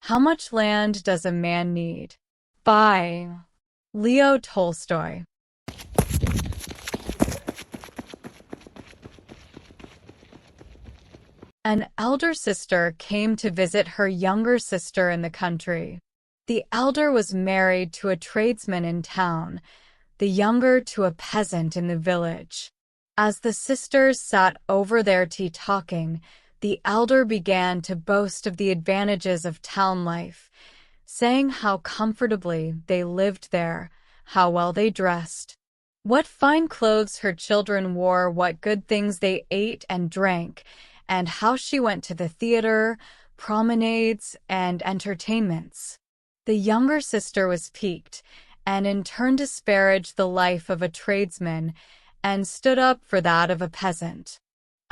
How Much Land Does a Man Need? By Leo Tolstoy. An elder sister came to visit her younger sister in the country. The elder was married to a tradesman in town, the younger to a peasant in the village. As the sisters sat over their tea talking, the elder began to boast of the advantages of town life, saying how comfortably they lived there, how well they dressed, what fine clothes her children wore, what good things they ate and drank, and how she went to the theater, promenades, and entertainments. The younger sister was piqued, and in turn disparaged the life of a tradesman, and stood up for that of a peasant.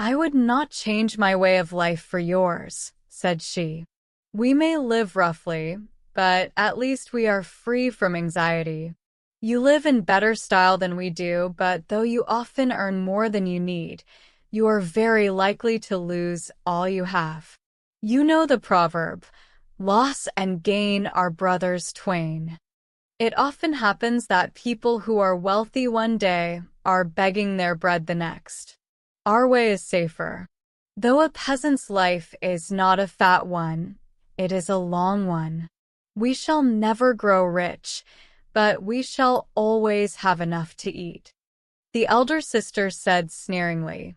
"I would not change my way of life for yours," said she. "We may live roughly, but at least we are free from anxiety. You live in better style than we do, but though you often earn more than you need, you are very likely to lose all you have. You know the proverb, 'Loss and gain are brothers twain.' It often happens that people who are wealthy one day are begging their bread the next. Our way is safer. Though a peasant's life is not a fat one, it is a long one. We shall never grow rich, but we shall always have enough to eat." The elder sister said sneeringly,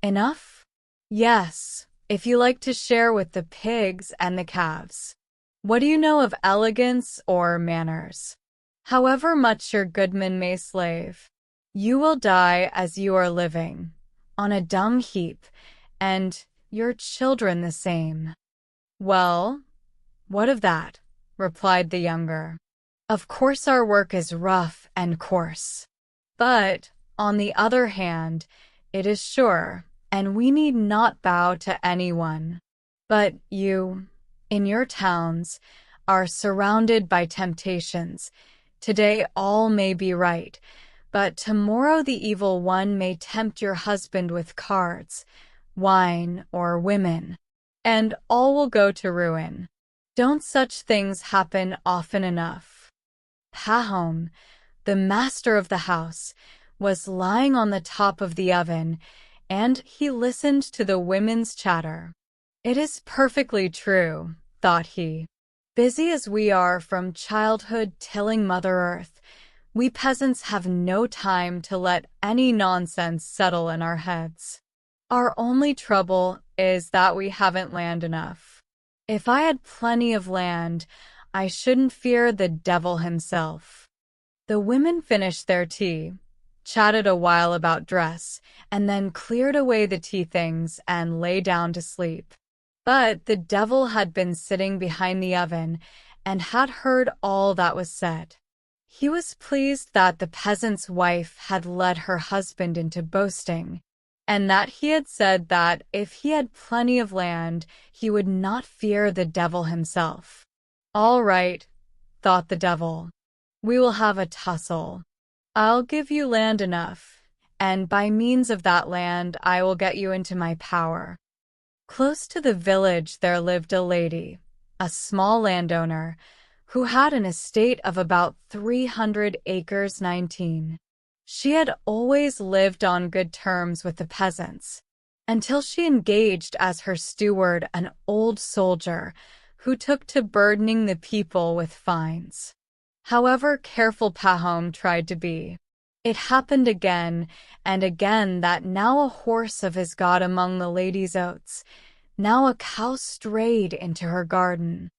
"Enough? Yes, if you like to share with the pigs and the calves. What do you know of elegance or manners? However much your goodman may slave, you will die as you are living, on a dung heap, and your children the same." "Well, what of that?" replied the younger. "Of course our work is rough and coarse. But, on the other hand, it is sure, and we need not bow to anyone. But you, in your towns, are surrounded by temptations. Today all may be right, but tomorrow the evil one may tempt your husband with cards, wine, or women, and all will go to ruin. Don't such things happen often enough?" Pahom, the master of the house, was lying on the top of the oven, and he listened to the women's chatter. "It is perfectly true," thought he. "Busy as we are from childhood tilling Mother Earth, we peasants have no time to let any nonsense settle in our heads. Our only trouble is that we haven't land enough. If I had plenty of land, I shouldn't fear the devil himself." The women finished their tea, chatted a while about dress, and then cleared away the tea things and lay down to sleep. But the devil had been sitting behind the oven and had heard all that was said. He was pleased that the peasant's wife had led her husband into boasting, and that he had said that if he had plenty of land, he would not fear the devil himself. "All right," thought the devil. "We will have a tussle. I'll give you land enough, and by means of that land I will get you into my power." Close to the village there lived a lady, a small landowner, who had an estate of about 300 acres 19. She had always lived on good terms with the peasants, until she engaged as her steward an old soldier who took to burdening the people with fines. However careful Pahom tried to be, it happened again and again that now a horse of his got among the lady's oats, now a cow strayed into her garden,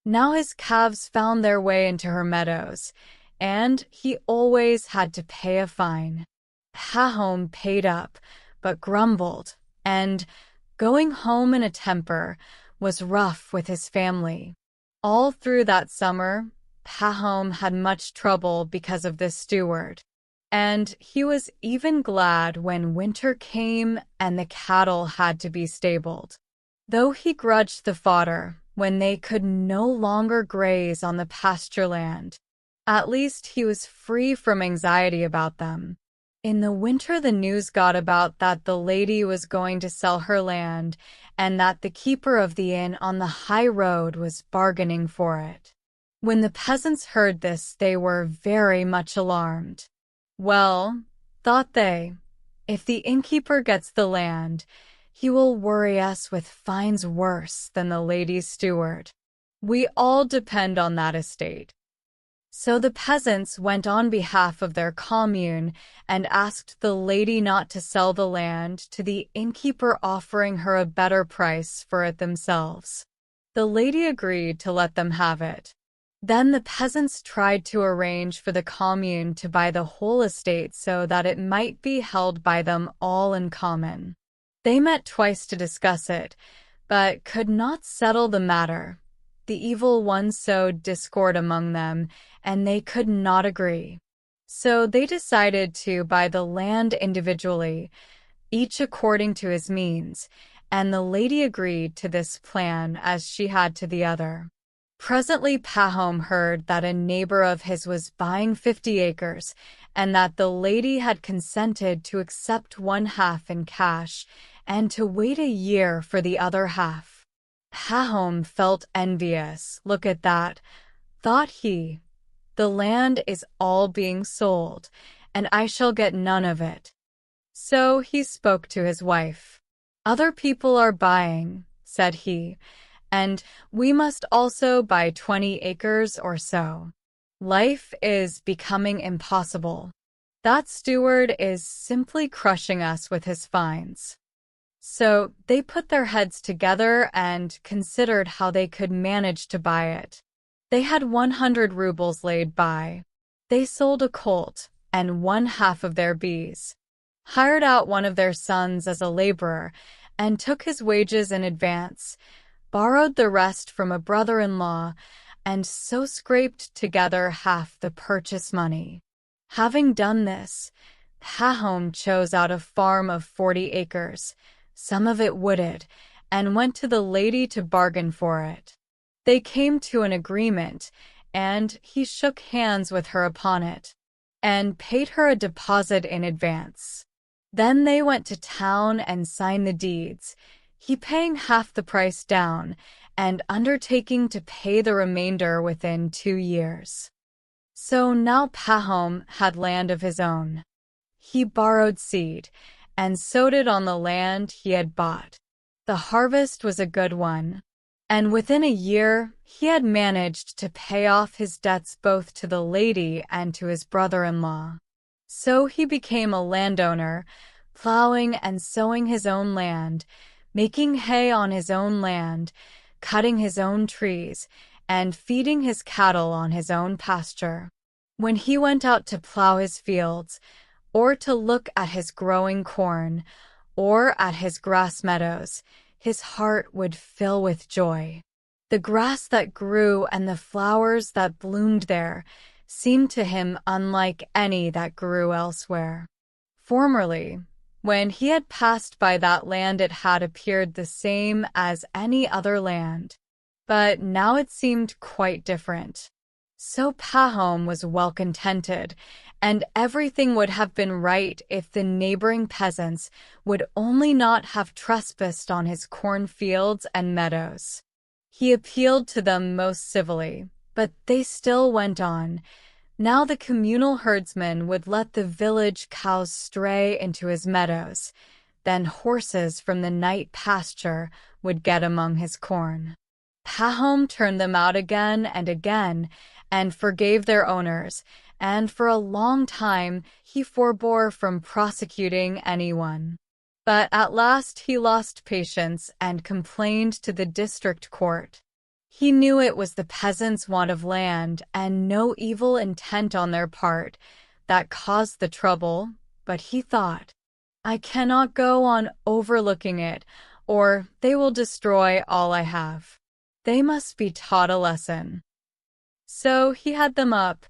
now his calves found their way into her meadows, and he always had to pay a fine. Pahom paid up, but grumbled, and, going home in a temper, was rough with his family. All through that summer, Pahom had much trouble because of this steward, and he was even glad when winter came and the cattle had to be stabled. Though he grudged the fodder when they could no longer graze on the pasture land, at least he was free from anxiety about them. In the winter the news got about that the lady was going to sell her land and that the keeper of the inn on the high road was bargaining for it. When the peasants heard this, they were very much alarmed. Well, thought they, if the innkeeper gets the land, he will worry us with fines worse than the lady's steward. We all depend on that estate. So the peasants went on behalf of their commune and asked the lady not to sell the land to the innkeeper, offering her a better price for it themselves. The lady agreed to let them have it. Then the peasants tried to arrange for the commune to buy the whole estate so that it might be held by them all in common. They met twice to discuss it, but could not settle the matter. The evil one sowed discord among them, and they could not agree. So they decided to buy the land individually, each according to his means, and the lady agreed to this plan as she had to the other. Presently Pahom heard that a neighbor of his was buying 50 acres, and that the lady had consented to accept 1/2 in cash, and to wait a year for the other half. Pahom felt envious. Look at that, thought he. The land is all being sold, and I shall get none of it. So he spoke to his wife. Other people are buying, said he, and we must also buy 20 acres or so. Life is becoming impossible. That steward is simply crushing us with his fines. So they put their heads together and considered how they could manage to buy it. They had 100 rubles laid by. They sold a colt and 1/2 of their bees, hired out one of their sons as a laborer, and took his wages in advance, borrowed the rest from a brother-in-law, and so scraped together half the purchase money. Having done this, Pahom chose out a farm of 40 acres, some of it wooded, and went to the lady to bargain for it. They came to an agreement, and he shook hands with her upon it, and paid her a deposit in advance. Then they went to town and signed the deeds, he paying half the price down, and undertaking to pay the remainder within 2 years. So now Pahom had land of his own. He borrowed seed, and sowed it on the land he had bought. The harvest was a good one, and within a year he had managed to pay off his debts both to the lady and to his brother-in-law. So he became a landowner, plowing and sowing his own land, making hay on his own land, cutting his own trees, and feeding his cattle on his own pasture. When he went out to plow his fields, or to look at his growing corn, or at his grass meadows, his heart would fill with joy. The grass that grew and the flowers that bloomed there seemed to him unlike any that grew elsewhere. Formerly, when he had passed by that land, it had appeared the same as any other land, but now it seemed quite different. So Pahom was well contented, and everything would have been right if the neighboring peasants would only not have trespassed on his cornfields and meadows. He appealed to them most civilly, but they still went on. Now the communal herdsman would let the village cows stray into his meadows, then horses from the night pasture would get among his corn. Pahom turned them out again and again, and forgave their owners, and for a long time he forbore from prosecuting anyone. But at last he lost patience and complained to the district court. He knew it was the peasants' want of land and no evil intent on their part that caused the trouble, but he thought, I cannot go on overlooking it, or they will destroy all I have. They must be taught a lesson. So he had them up,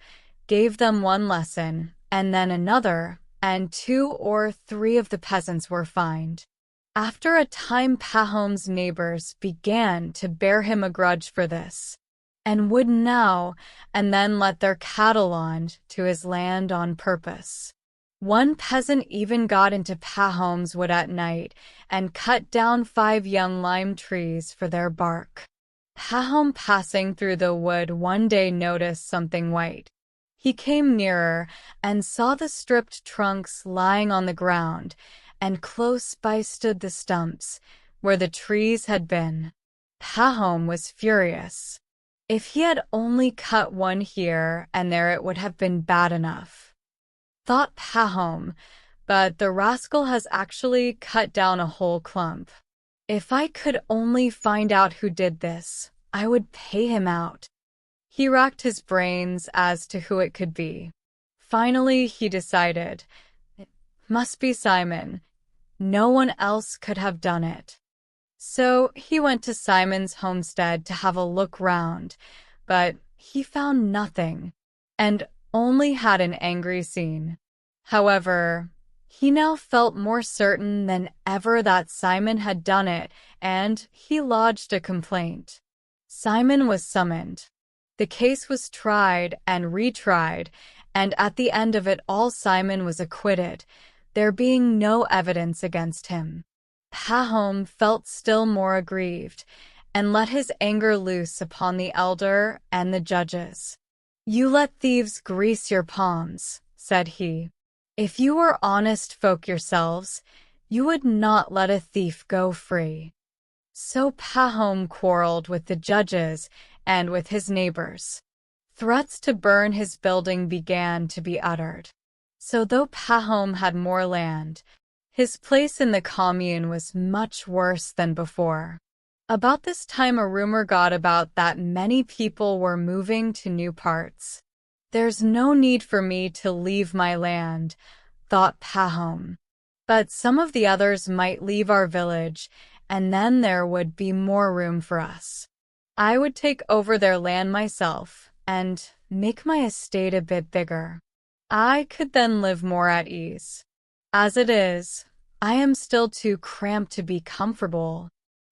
gave them one lesson, and then another, and 2 or 3 of the peasants were fined. After a time Pahom's neighbors began to bear him a grudge for this, and would now and then let their cattle on to his land on purpose. One peasant even got into Pahom's wood at night and cut down 5 young lime trees for their bark. Pahom, passing through the wood one day, noticed something white. He came nearer and saw the stripped trunks lying on the ground, and close by stood the stumps, where the trees had been. Pahom was furious. If he had only cut one here and there, it would have been bad enough, thought Pahom, but the rascal has actually cut down a whole clump. If I could only find out who did this, I would pay him out. He racked his brains as to who it could be. Finally, he decided, it must be Simon. No one else could have done it. So he went to Simon's homestead to have a look round, but he found nothing, and only had an angry scene. However, he now felt more certain than ever that Simon had done it, and he lodged a complaint. Simon was summoned. The case was tried and retried, and at the end of it all, Simon was acquitted, there being no evidence against him. Pahom felt still more aggrieved, and let his anger loose upon the elder and the judges. "You let thieves grease your palms," said he. "If you were honest folk yourselves, you would not let a thief go free." So Pahom quarreled with the judges and with his neighbors. Threats to burn his building began to be uttered. So though Pahom had more land, his place in the commune was much worse than before. About this time, a rumor got about that many people were moving to new parts. "There's no need for me to leave my land," thought Pahom. "But some of the others might leave our village, and then there would be more room for us. I would take over their land myself and make my estate a bit bigger. I could then live more at ease. As it is, I am still too cramped to be comfortable."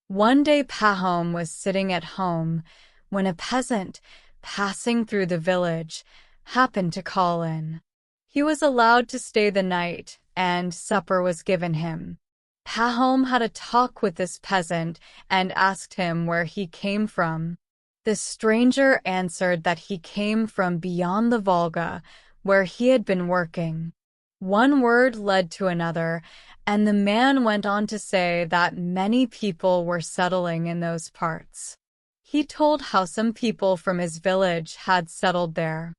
One day Pahom was sitting at home when a peasant, passing through the village, happened to call in. He was allowed to stay the night, and supper was given him. Pahom had a talk with this peasant and asked him where he came from. The stranger answered that he came from beyond the Volga, where he had been working. One word led to another, and the man went on to say that many people were settling in those parts. He told how some people from his village had settled there.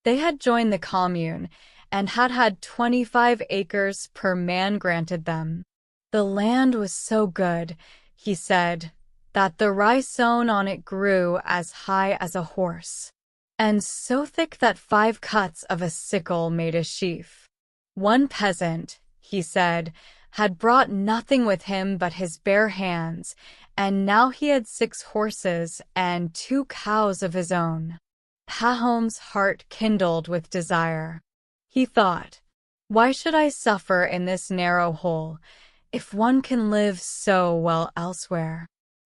They had joined the commune and had 25 acres per man granted them. The land was so good, he said, that the rye sown on it grew as high as a horse, and so thick that 5 cuts of a sickle made a sheaf. One peasant, he said, had brought nothing with him but his bare hands, and now he had 6 horses and 2 cows of his own. Pahom's heart kindled with desire. He thought, "Why should I suffer in this narrow hole, if one can live so well elsewhere?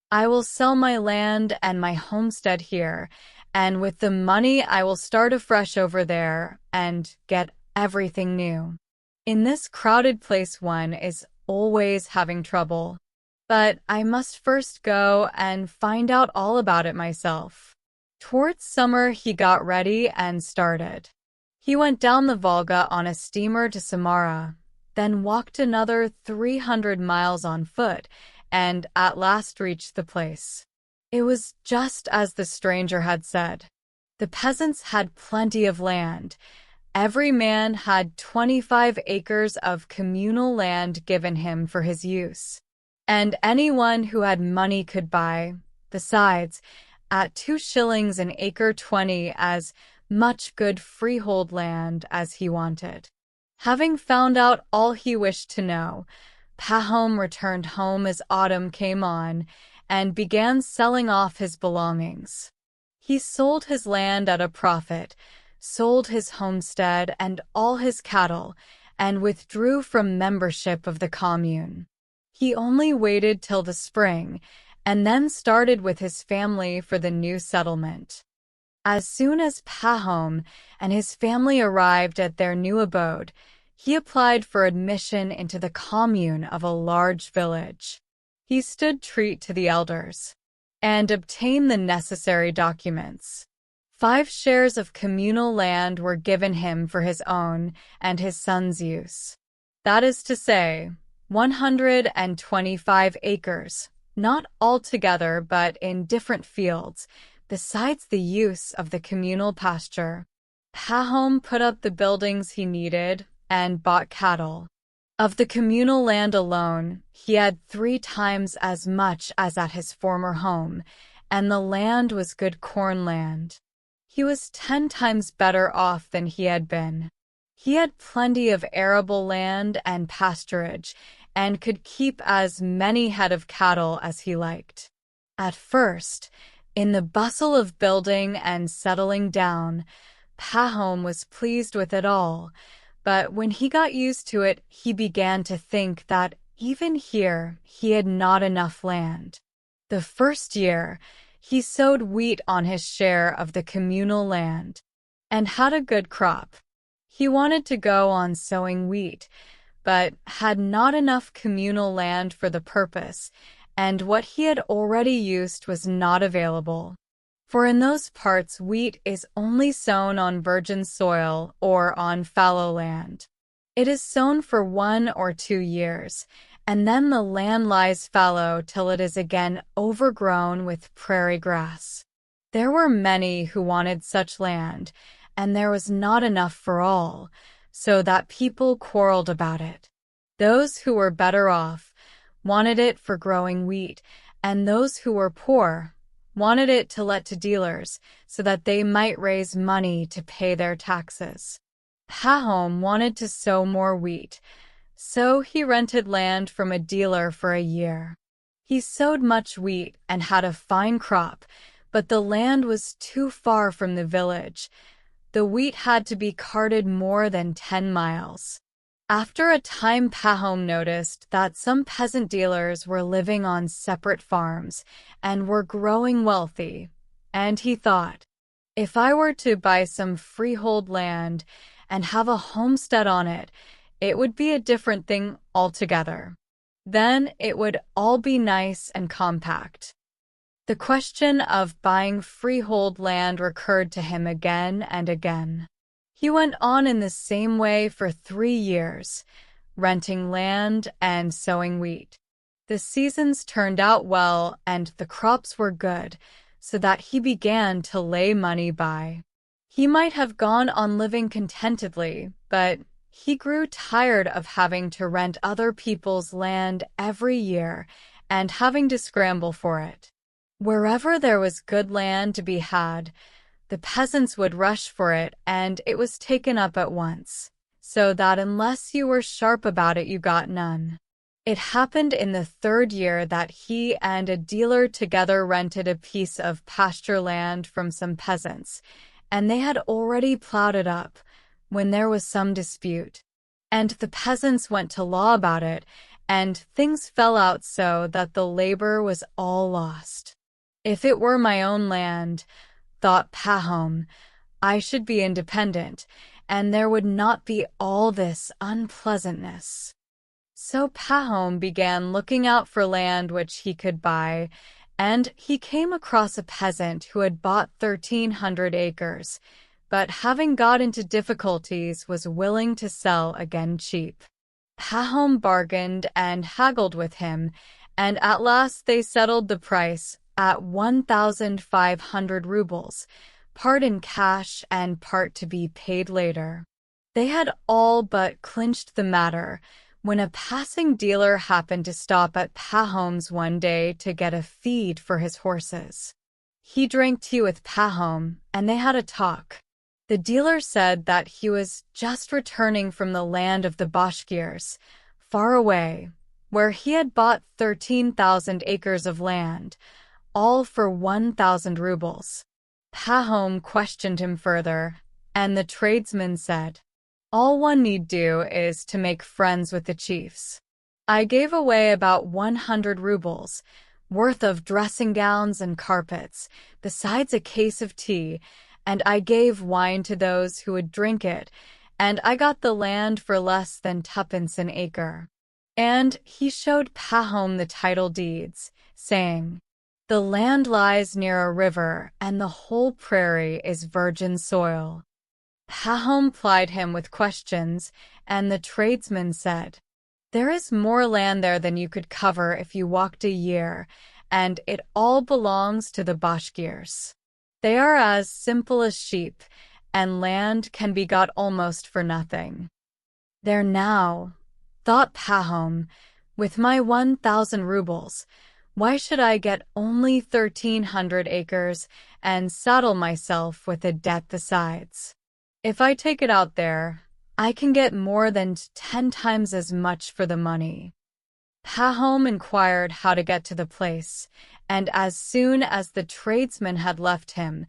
I will sell my land and my homestead here, and with the money I will start afresh over there and get everything new. In this crowded place one is always having trouble, but I must first go and find out all about it myself." Towards summer he got ready and started. He went down the Volga on a steamer to Samara, then walked another 300 miles on foot, and at last reached the place. It was just as the stranger had said. The peasants had plenty of land. Every man had 25 acres of communal land given him for his use, and anyone who had money could buy, besides, at 2 shillings an acre 20, as much good freehold land as he wanted. Having found out all he wished to know, Pahom returned home as autumn came on and began selling off his belongings. He sold his land at a profit, sold his homestead and all his cattle, and withdrew from membership of the commune. He only waited till the spring, and then started with his family for the new settlement. As soon as Pahom and his family arrived at their new abode, He applied for admission into the commune of a large village. He stood treat to the elders and obtained the necessary documents. 5 shares of communal land were given him for his own and his son's use. That is to say, 125 acres, not all together but in different fields, besides the use of the communal pasture. Pahom put up the buildings he needed and bought cattle. Of the communal land alone, he had 3 times as much as at his former home, and the land was good corn land. He was 10 times better off than he had been. He had plenty of arable land and pasturage, and could keep as many head of cattle as he liked. At first, in the bustle of building and settling down, Pahom was pleased with it all, but when he got used to it, he began to think that even here he had not enough land. The first year, he sowed wheat on his share of the communal land, and had a good crop. He wanted to go on sowing wheat, but had not enough communal land for the purpose, and what he had already used was not available. For in those parts wheat is only sown on virgin soil or on fallow land. It is sown for 1 or 2 years, and then the land lies fallow till it is again overgrown with prairie grass. There were many who wanted such land, and there was not enough for all, so that people quarreled about it. Those who were better off wanted it for growing wheat, and those who were poor wanted it to let to dealers so that they might raise money to pay their taxes. Pahom wanted to sow more wheat, so he rented land from a dealer for a year. He sowed much wheat and had a fine crop, but the land was too far from the village. The wheat had to be carted more than 10 miles. After a time, Pahom noticed that some peasant dealers were living on separate farms and were growing wealthy, and he thought, if I were to buy some freehold land and have a homestead on it, it would be a different thing altogether. Then it would all be nice and compact. The question of buying freehold land recurred to him again and again. He went on in the same way for 3 years, renting land and sowing wheat. The seasons turned out well and the crops were good, so that he began to lay money by. He might have gone on living contentedly, but he grew tired of having to rent other people's land every year and having to scramble for it. Wherever there was good land to be had, the peasants would rush for it, and it was taken up at once, so that unless you were sharp about it, you got none. It happened in the 3rd year that he and a dealer together rented a piece of pasture land from some peasants, and they had already plowed it up when there was some dispute. And the peasants went to law about it, and things fell out so that the labor was all lost. If it were my own land, thought Pahom, I should be independent, and there would not be all this unpleasantness. So Pahom began looking out for land which he could buy, and he came across a peasant who had bought 1,300 acres, but having got into difficulties was willing to sell again cheap. Pahom bargained and haggled with him, and at last they settled the price at 1,500 rubles, part in cash and part to be paid later. They had all but clinched the matter when a passing dealer happened to stop at Pahom's one day to get a feed for his horses. He drank tea with Pahom, and they had a talk. The dealer said that he was just returning from the land of the Bashkirs, far away, where he had bought 13,000 acres of land, all for 1,000 rubles. Pahom questioned him further, and the tradesman said, all one need do is to make friends with the chiefs. I gave away about 100 rubles, worth of dressing gowns and carpets, besides a case of tea, and I gave wine to those who would drink it, and I got the land for less than twopence an acre." And he showed Pahom the title deeds, saying, "The land lies near a river, and the whole prairie is virgin soil." Pahom plied him with questions, and the tradesman said, "There is more land there than you could cover if you walked a year, and it all belongs to the Bashkirs. They are as simple as sheep, and land can be got almost for nothing." "There now," thought Pahom, "with my 1,000 rubles, why should I get only 1,300 acres and saddle myself with a debt besides? If I take it out there, I can get more than 10 times as much for the money." Pahom inquired how to get to the place, and as soon as the tradesman had left him,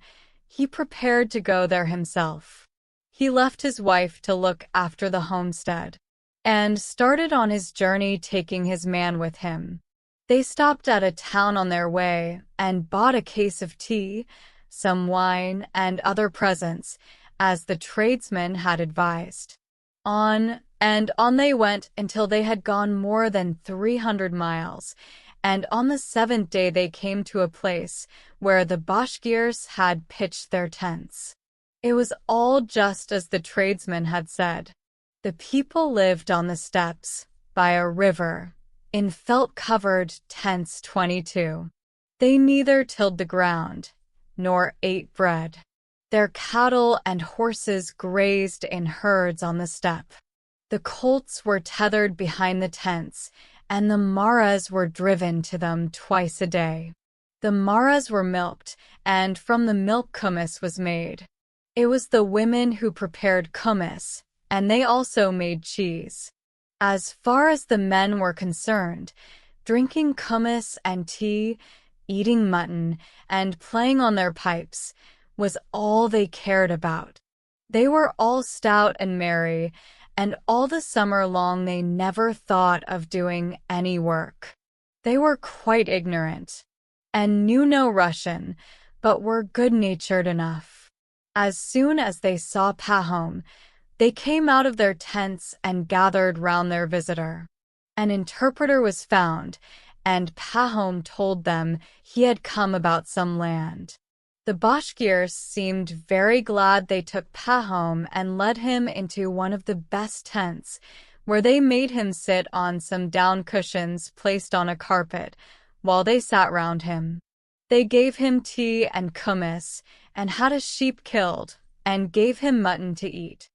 he prepared to go there himself. He left his wife to look after the homestead, and started on his journey taking his man with him. They stopped at a town on their way and bought a case of tea, some wine, and other presents, as the tradesman had advised. On and on they went until they had gone more than 300 miles, and on the 7th day they came to a place where the Bashkirs had pitched their tents. It was all just as the tradesman had said. The people lived on the steppes, by a river, in felt-covered tents 22. They neither tilled the ground, nor ate bread. Their cattle and horses grazed in herds on the steppe. The colts were tethered behind the tents, and the maras were driven to them twice a day. The maras were milked, and from the milk kumis was made. It was the women who prepared kumis, and they also made cheese. As far as the men were concerned, drinking kumis and tea, eating mutton, and playing on their pipes was all they cared about. They were all stout and merry, and all the summer long they never thought of doing any work. They were quite ignorant, and knew no Russian, but were good-natured enough. As soon as they saw Pahom, they came out of their tents and gathered round their visitor. An interpreter was found, and Pahom told them he had come about some land. The Bashkirs seemed very glad they took Pahom and led him into one of the best tents, where they made him sit on some down cushions placed on a carpet, while they sat round him. They gave him tea and kumis, and had a sheep killed, and gave him mutton to eat.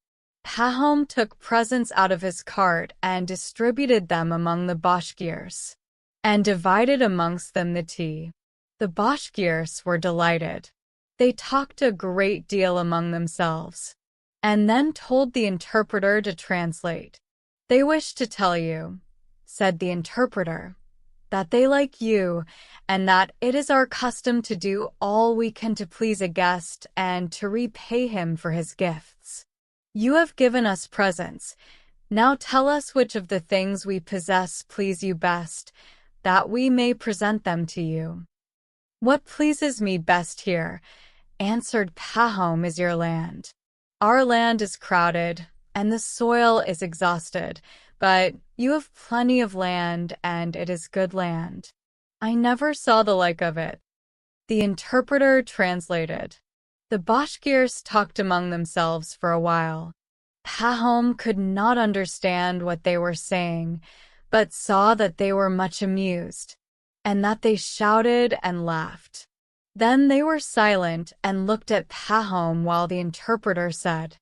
Pahom took presents out of his cart and distributed them among the Bashkirs, and divided amongst them the tea. The Bashkirs were delighted. They talked a great deal among themselves, and then told the interpreter to translate. "They wish to tell you," said the interpreter, "that they like you, and that it is our custom to do all we can to please a guest and to repay him for his gifts. You have given us presents. Now tell us which of the things we possess please you best, that we may present them to you." "What pleases me best here," answered Pahom, "is your land. Our land is crowded, and the soil is exhausted, but you have plenty of land, and it is good land. I never saw the like of it." The interpreter translated. The Bashkirs talked among themselves for a while. Pahom could not understand what they were saying, but saw that they were much amused, and that they shouted and laughed. Then they were silent and looked at Pahom while the interpreter said,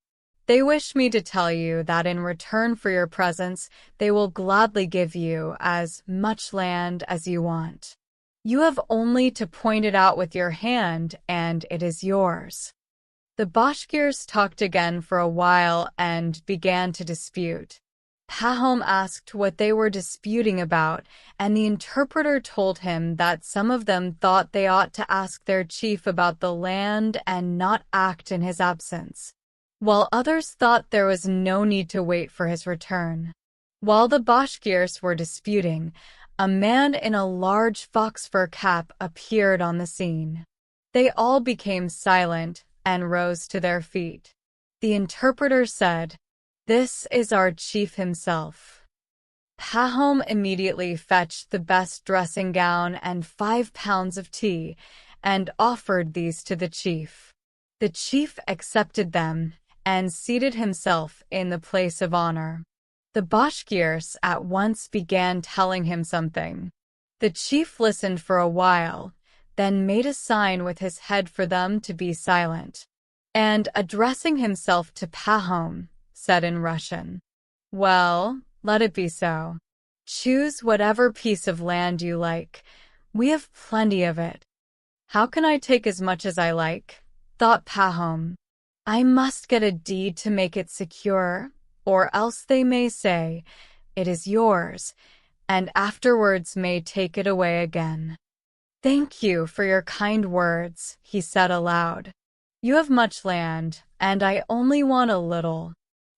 "They wish me to tell you that in return for your presents, they will gladly give you as much land as you want. You have only to point it out with your hand, and it is yours." The Bashkirs talked again for a while and began to dispute. Pahom asked what they were disputing about, and the interpreter told him that some of them thought they ought to ask their chief about the land and not act in his absence, while others thought there was no need to wait for his return. While the Bashkirs were disputing, a man in a large fox fur cap appeared on the scene. They all became silent and rose to their feet. The interpreter said, This is our chief himself." Pahom immediately fetched the best dressing gown and 5 pounds of tea, and offered these to the chief. The chief accepted them and seated himself in the place of honor. The Bashkirs at once began telling him something. The chief listened for a while, then made a sign with his head for them to be silent, and addressing himself to Pahom, said in Russian, "Well, let it be so. Choose whatever piece of land you like. We have plenty of it." "How can I take as much as I like?" thought Pahom. "I must get a deed to make it secure, or else they may say, 'It is yours,' and afterwards may take it away again." "Thank you for your kind words," he said aloud. "You have much land, and I only want a little.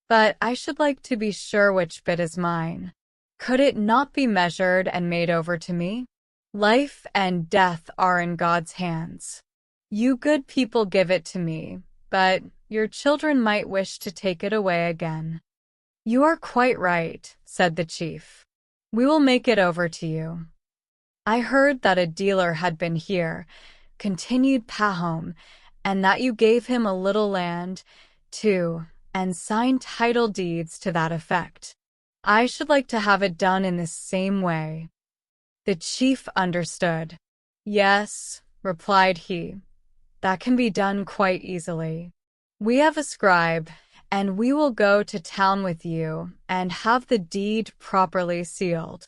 But I should like to be sure which bit is mine. Could it not be measured and made over to me? Life and death are in God's hands. You good people give it to me, but your children might wish to take it away again." "You are quite right," said the chief. "We will make it over to you." "I heard that a dealer had been here," continued Pahom, "and that you gave him a little land, too, and signed title deeds to that effect. I should like to have it done in the same way." The chief understood. "Yes," replied he, "that can be done quite easily. We have a scribe, and we will go to town with you and have the deed properly sealed."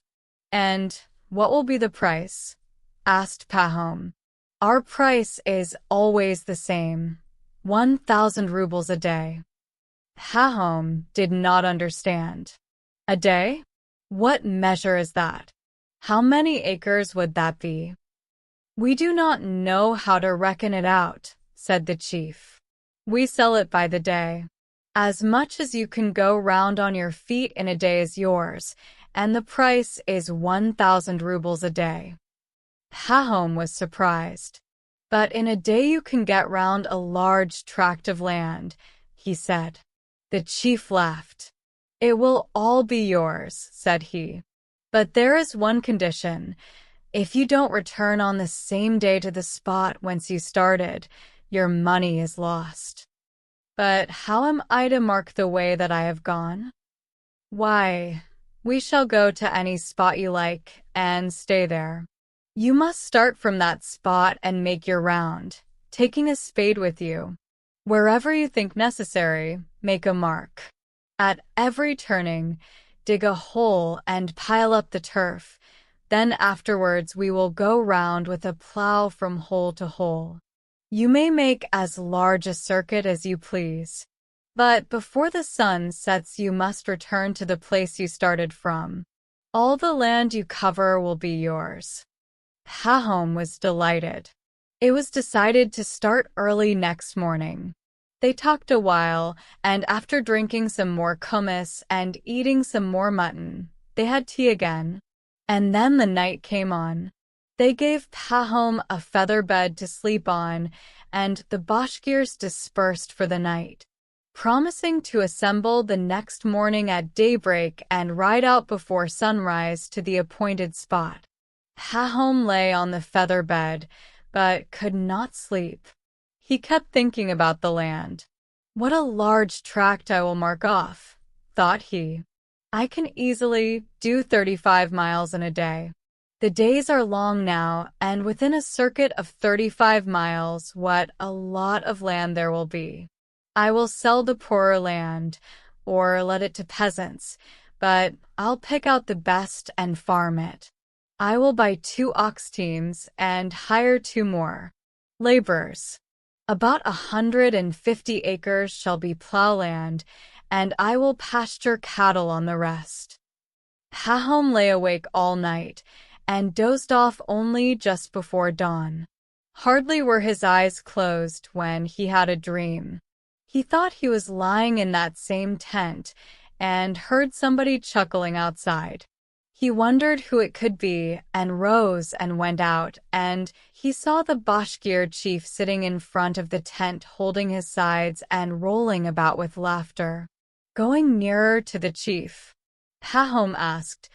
"And what will be the price?" asked Pahom. "Our price is always the same, 1,000 rubles a day." Pahom did not understand. "A day? What measure is that? How many acres would that be?" "We do not know how to reckon it out," said the chief. "We sell it by the day. As much as you can go round on your feet in a day is yours, and the price is 1,000 rubles a day." Pahom was surprised. "But in a day you can get round a large tract of land," he said. The chief laughed. "It will all be yours," said he. "But there is one condition. If you don't return on the same day to the spot whence you started, your money is lost." "But how am I to mark the way that I have gone?" "Why, we shall go to any spot you like and stay there. You must start from that spot and make your round, taking a spade with you. Wherever you think necessary, make a mark. At every turning, dig a hole and pile up the turf. Then afterwards we will go round with a plow from hole to hole. You may make as large a circuit as you please. But before the sun sets you must return to the place you started from. All the land you cover will be yours." Pahom was delighted. It was decided to start early next morning. They talked a while, and after drinking some more kumiss and eating some more mutton, they had tea again. And then the night came on. They gave Pahom a feather bed to sleep on, and the Bashkirs dispersed for the night, promising to assemble the next morning at daybreak and ride out before sunrise to the appointed spot. Pahom lay on the feather bed, but could not sleep. He kept thinking about the land. "What a large tract I will mark off," thought he. "I can easily do 35 miles in a day. The days are long now, and within a circuit of 35 miles, what a lot of land there will be. I will sell the poorer land, or let it to peasants, but I'll pick out the best and farm it. I will buy 2 ox teams and hire 2 more laborers. About 150 acres shall be plowland, and I will pasture cattle on the rest." Pahom lay awake all night, and dozed off only just before dawn. Hardly were his eyes closed when he had a dream. He thought he was lying in that same tent, and heard somebody chuckling outside. He wondered who it could be, and rose and went out, and he saw the Bashkir chief sitting in front of the tent holding his sides and rolling about with laughter. Going nearer to the chief, Pahom asked,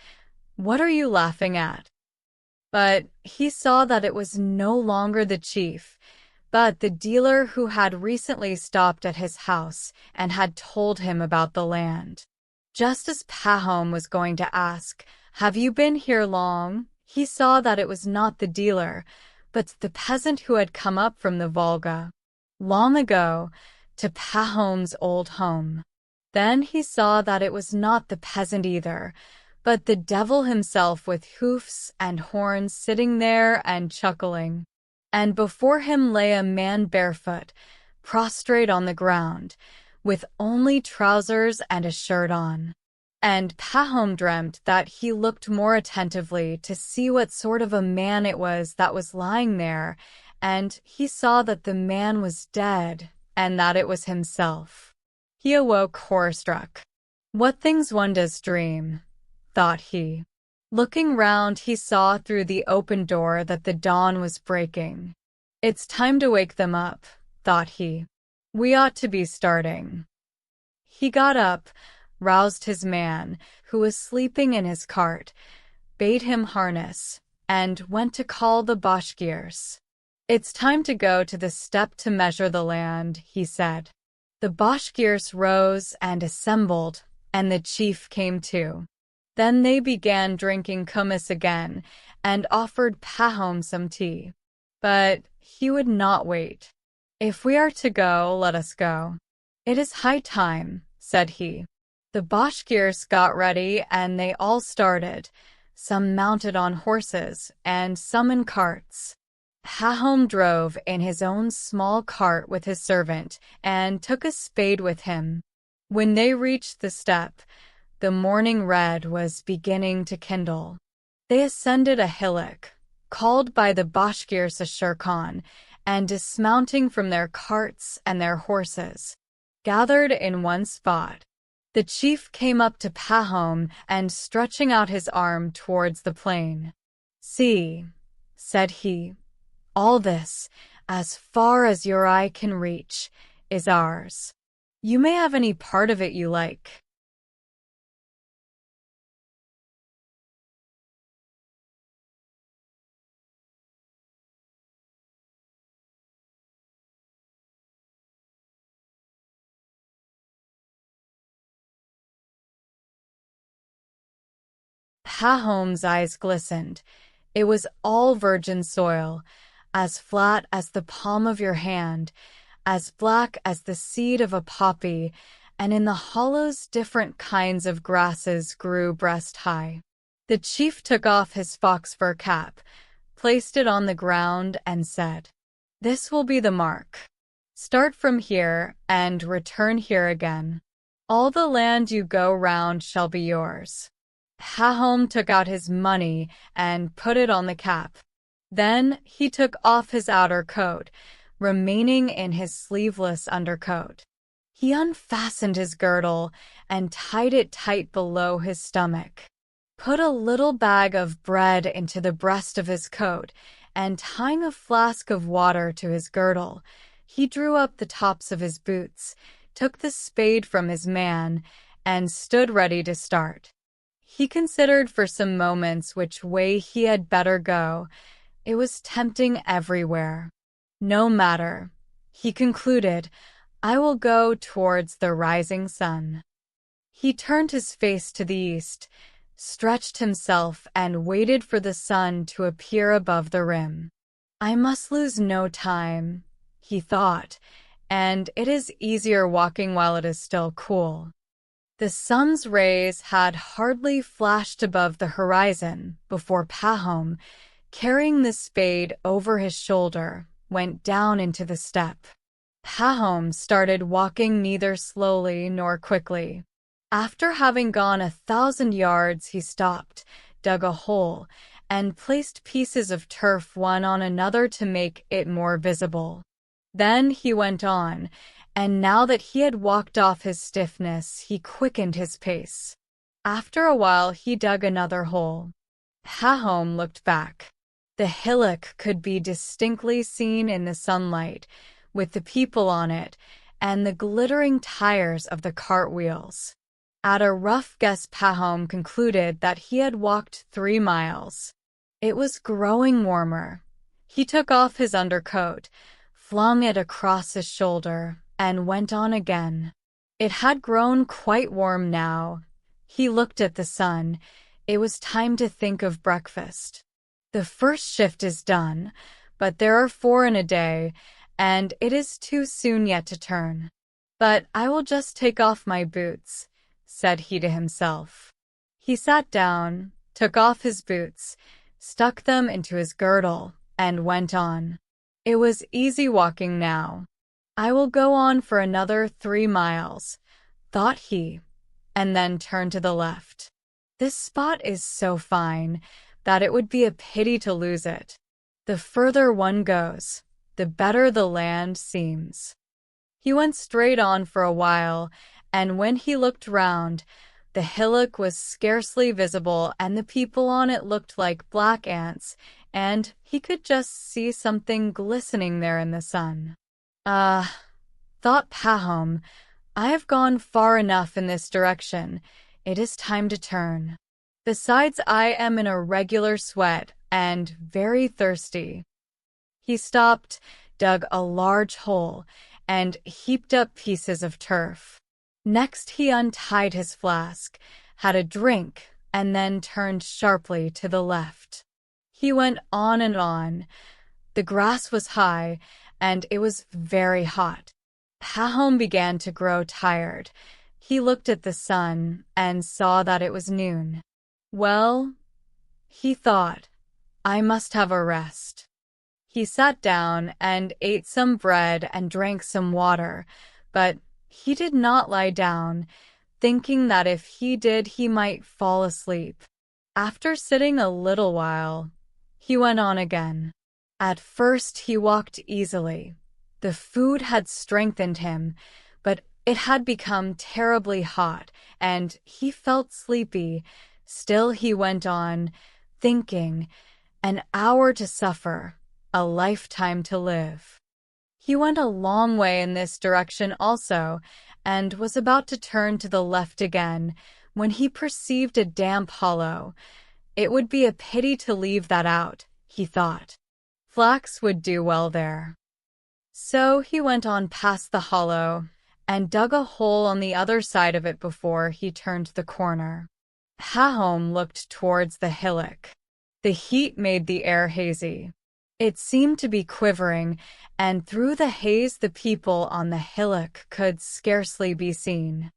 "What are you laughing at?" But he saw that it was no longer the chief, but the dealer who had recently stopped at his house and had told him about the land. Just as Pahom was going to ask, "Have you been here long?" he saw that it was not the dealer, but the peasant who had come up from the Volga long ago to Pahom's old home. Then he saw that it was not the peasant either, but the devil himself with hoofs and horns sitting there and chuckling. And before him lay a man barefoot, prostrate on the ground, with only trousers and a shirt on. And Pahom dreamt that he looked more attentively to see what sort of a man it was that was lying there, and he saw that the man was dead, and that it was himself. He awoke horror-struck. "What things one does dream," thought he. Looking round, he saw through the open door that the dawn was breaking. "It's time to wake them up," thought he. "We ought to be starting." He got up, roused his man, who was sleeping in his cart, bade him harness, and went to call the Bashkirs. "It's time to go to the steppe to measure the land," he said. The Bashkirs rose and assembled, and the chief came too. Then they began drinking kumis again, and offered Pahom some tea. But he would not wait. "If we are to go, let us go. It is high time," said he. The Bashkirs got ready, and they all started, some mounted on horses, and some in carts. Pahom drove in his own small cart with his servant, and took a spade with him. When they reached the steppe, the morning red was beginning to kindle. They ascended a hillock, called by the Bashkirs a shirkan, and dismounting from their carts and their horses, gathered in one spot. The chief came up to Pahom and stretching out his arm towards the plain. "See," said he, "all this, as far as your eye can reach, is ours. You may have any part of it you like." Pahom's eyes glistened. It was all virgin soil, as flat as the palm of your hand, as black as the seed of a poppy, and in the hollows different kinds of grasses grew breast-high. The chief took off his fox-fur cap, placed it on the ground, and said, "This will be the mark. Start from here and return here again. All the land you go round shall be yours." Pahom took out his money and put it on the cap. Then he took off his outer coat, remaining in his sleeveless undercoat. He unfastened his girdle and tied it tight below his stomach, put a little bag of bread into the breast of his coat, and tying a flask of water to his girdle, he drew up the tops of his boots, took the spade from his man, and stood ready to start. He considered for some moments which way he had better go. It was tempting everywhere. "No matter," he concluded, "I will go towards the rising sun." He turned his face to the east, stretched himself, and waited for the sun to appear above the rim. "I must lose no time," he thought, "and it is easier walking while it is still cool." The sun's rays had hardly flashed above the horizon before Pahom, carrying the spade over his shoulder, went down into the steppe. Pahom started walking neither slowly nor quickly. After having gone 1,000 yards, he stopped, dug a hole, and placed pieces of turf one on another to make it more visible. Then he went on, and now that he had walked off his stiffness, he quickened his pace. After a while he dug another hole. Pahom looked back. The hillock could be distinctly seen in the sunlight, with the people on it, and the glittering tires of the cartwheels. At a rough guess, Pahom concluded that he had walked 3 miles. It was growing warmer. He took off his undercoat, flung it across his shoulder, and went on again. It had grown quite warm now. He looked at the sun. It was time to think of breakfast. The first shift is done, but there are 4 in a day, and it is too soon yet to turn. But I will just take off my boots, said he to himself. He sat down, took off his boots, stuck them into his girdle, and went on. It was easy walking now. I will go on for another 3 miles, thought he, and then turned to the left. This spot is so fine that it would be a pity to lose it. The further one goes, the better the land seems. He went straight on for a while, and when he looked round, the hillock was scarcely visible and the people on it looked like black ants, and he could just see something glistening there in the sun. Thought Pahom, I have gone far enough in this direction. It is time to turn. Besides, I am in a regular sweat and very thirsty. He stopped, dug a large hole, and heaped up pieces of turf. Next he untied his flask, had a drink, and then turned sharply to the left. He went on and on. The grass was high, and it was very hot. Pahom began to grow tired. He looked at the sun and saw that it was noon. Well, he thought, I must have a rest. He sat down and ate some bread and drank some water, but he did not lie down, thinking that if he did, he might fall asleep. After sitting a little while, he went on again. At first he walked easily. The food had strengthened him, but it had become terribly hot, and he felt sleepy. Still he went on, thinking, an hour to suffer, a lifetime to live. He went a long way in this direction also, and was about to turn to the left again, when he perceived a damp hollow. It would be a pity to leave that out, he thought. Flax would do well there. So he went on past the hollow, and dug a hole on the other side of it before he turned the corner. Pahom looked towards the hillock. The heat made the air hazy. It seemed to be quivering, and through the haze the people on the hillock could scarcely be seen.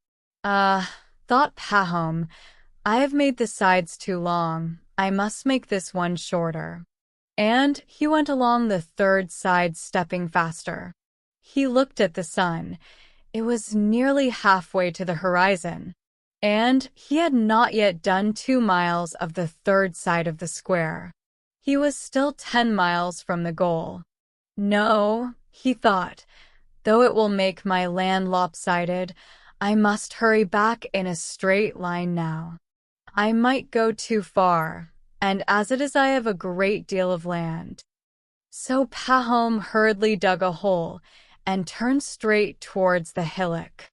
Thought Pahom, I have made the sides too long. I must make this one shorter. And he went along the third side, stepping faster. He looked at the sun. It was nearly halfway to the horizon, and he had not yet done 2 miles of the third side of the square. He was still 10 miles from the goal. No, he thought, though it will make my land lopsided, I must hurry back in a straight line now. I might go too far, and as it is I have a great deal of land. So Pahom hurriedly dug a hole and turned straight towards the hillock.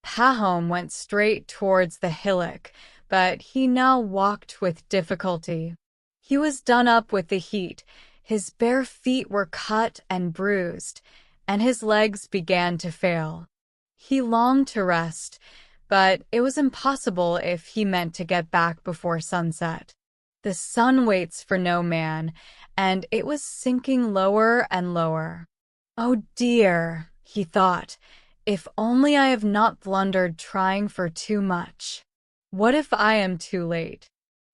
Pahom went straight towards the hillock, but he now walked with difficulty. He was done up with the heat. His bare feet were cut and bruised, and his legs began to fail. He longed to rest, but it was impossible if he meant to get back before sunset. The sun waits for no man, and it was sinking lower and lower. Oh dear, he thought, if only I have not blundered trying for too much. What if I am too late?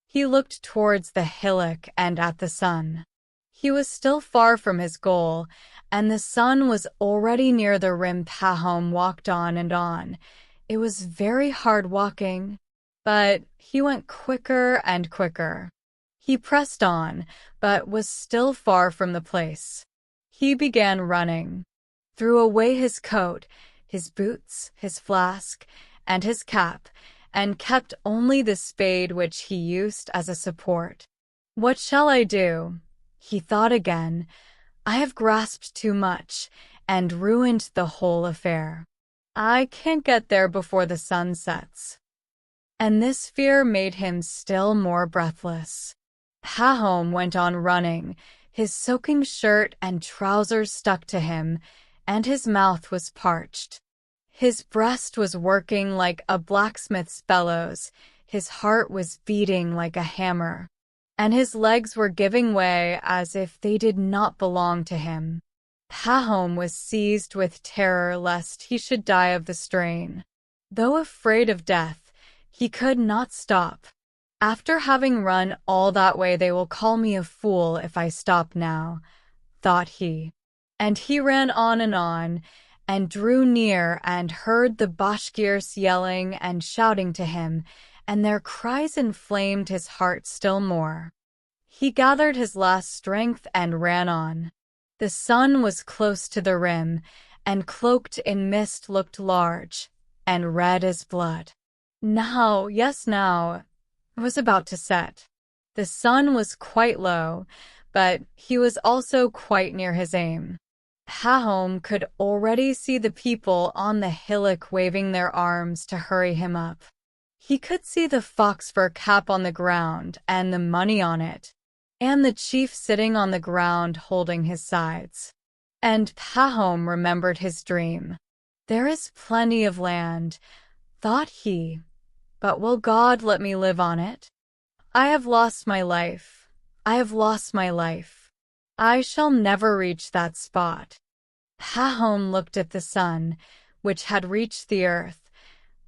He looked towards the hillock and at the sun. He was still far from his goal, and the sun was already near the rim. Pahom walked on and on. It was very hard walking, but he went quicker and quicker. He pressed on, but was still far from the place. He began running, threw away his coat, his boots, his flask, and his cap, and kept only the spade which he used as a support. What shall I do? He thought again. I have grasped too much, and ruined the whole affair. I can't get there before the sun sets. And this fear made him still more breathless. Pahom went on running, his soaking shirt and trousers stuck to him, and his mouth was parched. His breast was working like a blacksmith's bellows, his heart was beating like a hammer, and his legs were giving way as if they did not belong to him. Pahom was seized with terror lest he should die of the strain. Though afraid of death, he could not stop. After having run all that way, they will call me a fool if I stop now, thought he. And he ran on and drew near and heard the Bashkirs yelling and shouting to him, and their cries inflamed his heart still more. He gathered his last strength and ran on. The sun was close to the rim, and cloaked in mist looked large, and red as blood. Now, yes now, it was about to set. The sun was quite low, but he was also quite near his aim. Pahom could already see the people on the hillock waving their arms to hurry him up. He could see the fox-fur cap on the ground and the money on it, and the chief sitting on the ground holding his sides. And Pahom remembered his dream. There is plenty of land, thought he, but will God let me live on it? I have lost my life. I have lost my life. I shall never reach that spot. Pahom looked at the sun, which had reached the earth.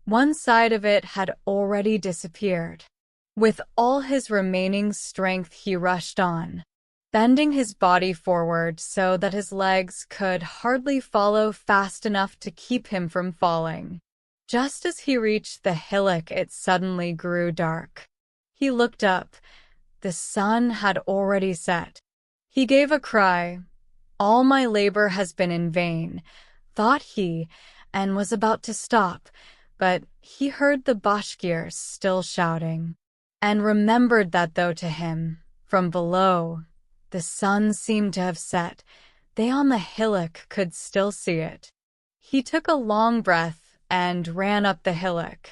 One side of it had already disappeared. With all his remaining strength he rushed on, bending his body forward so that his legs could hardly follow fast enough to keep him from falling. Just as he reached the hillock, it suddenly grew dark. He looked up. The sun had already set. He gave a cry. All my labor has been in vain, thought he, and was about to stop, but he heard the Bashkirs still shouting, and remembered that though to him, from below, the sun seemed to have set, they on the hillock could still see it. He took a long breath and ran up the hillock.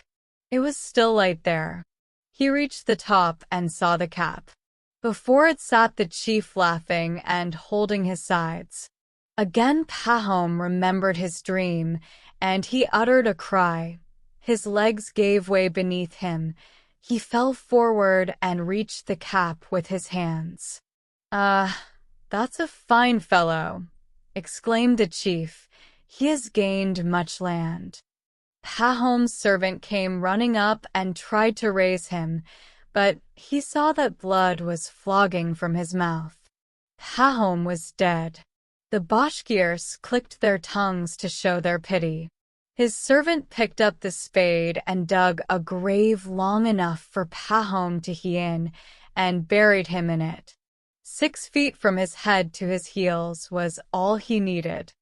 It was still light there. He reached the top and saw the cap. Before it sat the chief laughing and holding his sides. Again Pahom remembered his dream, and he uttered a cry. His legs gave way beneath him. He fell forward and reached the cap with his hands. That's a fine fellow, exclaimed the chief. He has gained much land. Pahom's servant came running up and tried to raise him, but he saw that blood was flogging from his mouth. Pahom was dead. The Bashkirs clicked their tongues to show their pity. His servant picked up the spade and dug a grave long enough for Pahom to he in, and buried him in it. 6 feet from his head to his heels was all he needed.